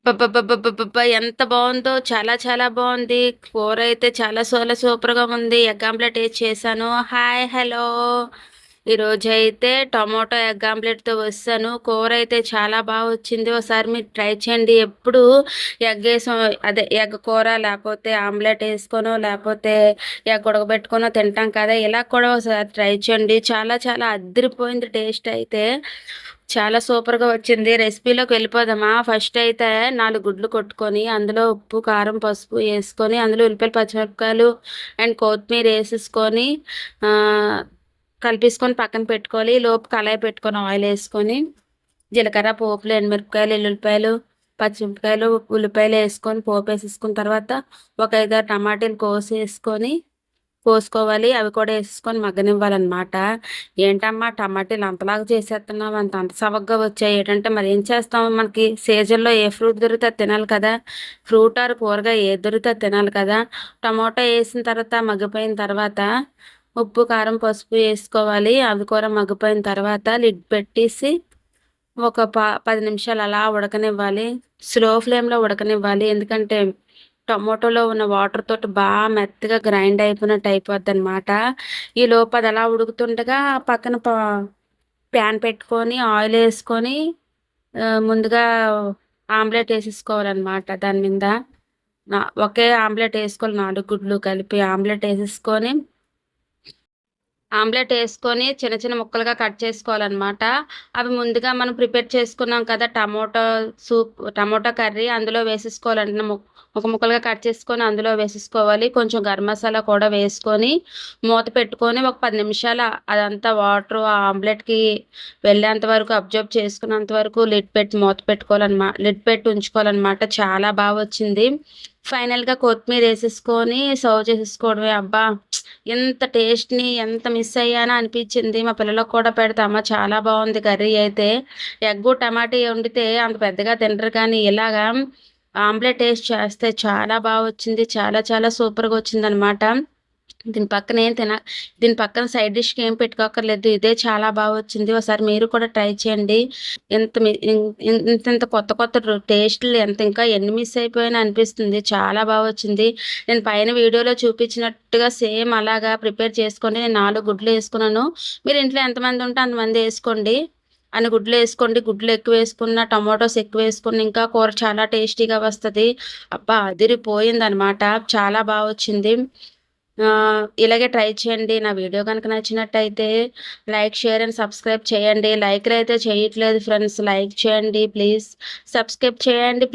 అబ్బబ్బబ్బబ్బబ్బబ్బా! ఎంత బావుందో. చాలా చాలా బావుంది. కూరైతే చాలా సూపర్‌గా ఉంది. ఎగ్ ఆమ్లెట్ ఏసి చేశాను. హాయ్! హలో! ఈరోజైతే టొమాటో ఎగ్ ఆమ్లెట్‌తో వొచ్చేసాను. కూరైతే చాలా వచ్చింది. ఒకసారి మీరు ట్రై చేయండి. ఎప్పుడు ఎగ్గేసం అదే ఎగ్ కూర లేపోతే ఆమ్లెట్ ఏసుకోనో, లేపోతే ఎగ్ ఉడకబెట్టుకొనో తింటాం కదా! ఇలా కూడా ఒకసారి ట్రై చేయండి. చాలా అద్దిరిపోయింది టేస్ట్ అయితే. చాలా సూపర్‌గా వచ్చింది. రెసిపీలోకి వెళ్ళిపోదామా? ఫస్ట్ అయితే 4 గుడ్లు కొట్టుకొని, అందులో ఉప్పు, కారం, పసుపు యేసుకొని, అందులో ఉల్లిపాయలు, పచ్చిమిరపకాయలు అండ్ కొత్తిమీర యేసేసుకొని ఆహ్, కలిపేసుకొని పక్కన పెట్టుకోవాలి. ఈలోపు కళాయి పెట్టుకొని ఆయిలేసుకొని, జీలకర్ర, పోపులు, ఎండుమిరపకాయలు, ఎల్లుల్లిపాయలు, పచ్చిమిరపకాయలు, ఉల్లిపాయలేసుకొని పోపేసేసుకున్న తర్వాత ఒక 5, 6 టమాటాలు కోసుకోవాలి. అవి కూడా యేసేసుకొని మగ్గనివ్వాలనమాట. ఏంటమ్మా టమాటాలు అంతలాగా చేసేత్తన్నావు అంత సవగ్గా వచ్చాయి ఏటంటే మరేం చేస్తాం మనకి సీజన్‌లో ఏ ఫ్రూట్ దొరికితే అది తినాలి కదా! ఫ్రూట్ ఆర్ కూరగాయ ఏది దొరికితే అది తినాలి కదా! టమాటా యేసిన తర్వాత మగ్గిపోయిన తర్వాత ఉప్పు, కారం, పసుపు యేసుకోవాలి. అవి కూడా మగ్గిపోయిన తర్వాత లిడ్ పెట్టేసి ఒక 10 నిమిషాలు అలా ఉడకనివ్వాలి. స్లో ఫ్లేమ్‌లో ఉడకనివ్వాలి. ఎందుకంటే టమోటాలో ఉన్న వాటర్ తోటి మెత్తగా గ్రైండ్ అయిపోయినట్టు అయిపోద్దనమాట. ఈలోపు అది అలా ఉడుకుతుండగా పక్కన ప్యాన్ పెట్టుకొని ఆయిలేసుకొని ముందుగా ఆమ్లెట్ ఏసేసుకోవాలనమాట దాని మీద. ఒకే ఆమ్లెట్ ఏసుకోవాలి 4 గుడ్లు కలిపి ఆమ్లెట్ ఏసేసుకొని ఆమ్లెట్ ఏసుకొని చిన్న ముక్కలుగా కట్ చేసుకోవాలనమాట. అవి ముందుగా మనం ప్రిపేర్ చేసుకున్నాం కదా! టమోటా కర్రీ అందులో వేసేసుకోవాలండి. ముక్కలుగా కట్ చేసుకొని అందులో వేసేసుకోవాలి. కొంచెం గరం మసాలా కూడా వేసుకొని, మూత పెట్టుకొని ఒక 10 నిమిషాలు అదంతా వాటరు ఆ ఆమ్లెట్‌కి వెళ్ళేంత వరకు అబ్జర్వ్ చేసుకున్నంత వరకు మూత లిడ్ పెట్టి ఉంచుకోవాలనమాట. చాలా వచ్చింది. ఫైనల్‌గా కొత్తిమీర ఏసేసుకొని సర్వ్ చేసేసుకోవడమే. అబ్బా! ఎంత టేస్ట్‌ని ఎంత మిస్ అయ్యానా అనిపించింది. మా పిల్లలకు కూడా పెడితే అమ్మ చాలా బావుంది కర్రీ అయితే. ఎగ్గు, టమాటా వండితే అంత పెద్దగా తినరు కానీ ఇలాగా ఆమ్లెట్ ఏసి చేస్తే చాలా వచ్చింది. చాలా సూపర్‌గా వచ్చిందనమాట. దీని పక్కన ఏం తిన దీని పక్కన సైడ్ డిష్‌కి ఏం పెట్టుకోక్కర్లేదు. ఇదే చాలా వచ్చింది. ఒకసారి మీరు కూడా ట్రై చేయండి. ఇంత మీ ఇం ఇం ఇంతింత కొత్త టేస్ట్‌లు ఇంకా ఎన్ని మిస్ అయిపోయానో అనిపిస్తుంది. చాలా వచ్చింది. నేను పైన వీడియోలో చూపించినట్టుగా సేమ్ అలాగా ప్రిపేర్ చేసుకొని నేను 4 గుడ్లు ఏసుకున్నాను. మీరు ఇంట్లో ఎంతమంది ఉంటే అంతమంది ఏసుకోండి. అన్ని గుడ్లేసుకోండి. గుడ్లు ఎక్కువేసుకున్న, టమాటోస్ ఎక్కువేసుకున్న ఇంకా కూర చాలా టేస్టీగా వస్తది. అబ్బా! అదిరిపోయిందనమాట. చాలా వచ్చింది. ఇలాగే ట్రై చేయండి. నా వీడియో గనుక నచ్చినట్టయితే లైక్, షేర్ అండ్ సబ్స్క్రైబ్ చేయండి. లైకులయితే చేయట్లేదు ఫ్రెండ్స్. లైక్ చేయండి ప్లీజ్. సబ్స్క్రైబ్ చేయండి ప్లీజ్.